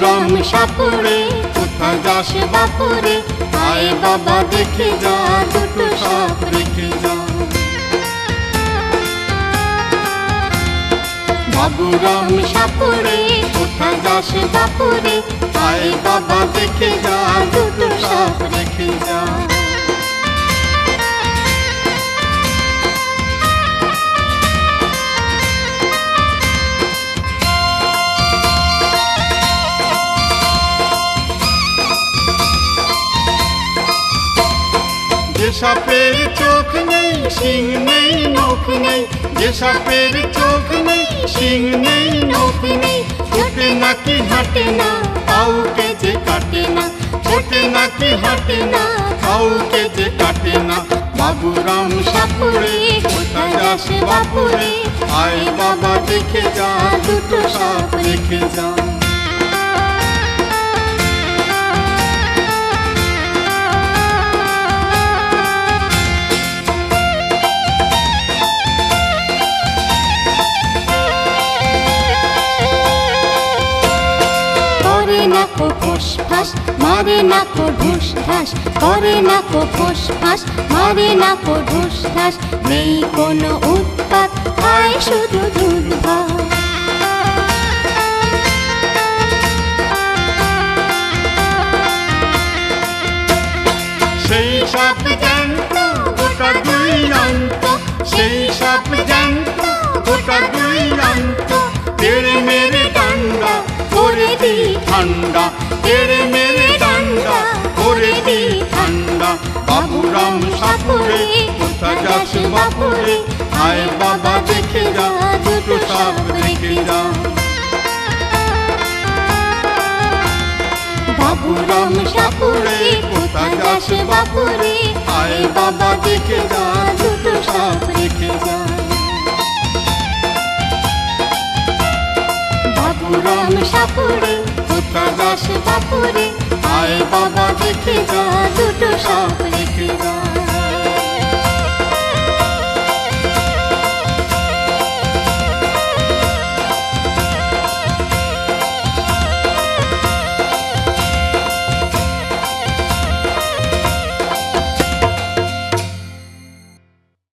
বাবুরাম সাপুড়ে কোথায় যাস বাপুরে, আয় বাবা দেখে যা দুটো সাপ রেখে যা। বাবুরাম সাপুড়ে কোথায় যাস বাপুরে, আয় বাবা দেখে যা দুটো সাপ রেখে যা। যে সাপের চোখ নেই শিং নেই নখ নেই, যে সাপের চোখ নেই শিং নেই নখ নেই, ছোটে নাকি হাঁটে না কাউকে যে কাটে না, ছোটে নাকি হাঁটে না কাউকে যে কাটে না। বাবুরাম সাপুড়ে কোথায় যাস বাপুরে, আয় বাবা দেখে যা দুটো সাপ রেখে যা। ফোঁস মারে না কো ঢুস ঢাস, করে না কো ফোঁস ফাঁস মারে না কো ঢুস ঢাস, নেই কোনো উৎপাত খায় শুধু দুধ ভাত। সেই সাপ জ্যান্ত গোটা দুই অন্ত, সেই সাপ জ্যান্ত গোটা দুই অন্ত, তেড়ে মেরে ডান্ডা করে দি ঠান্ডা, তেড়ে মেরে ডান্ডা করে দি ঠান্ডা। বাবুরাম সাপুড়ে কোথায় যাস বাপুরে, আয় বাবা দেখে যা দুটো সাপ রেখে যা। বাবুরাম সাপুড়ে কোথায় যাস বাপুরে, আয় বাবা দেখে যা দুটো সাপ রেখে যা। বাবুরাম সাপুড়ে কোথায় যাস বাপুরে, আয় বাবা দেখে যা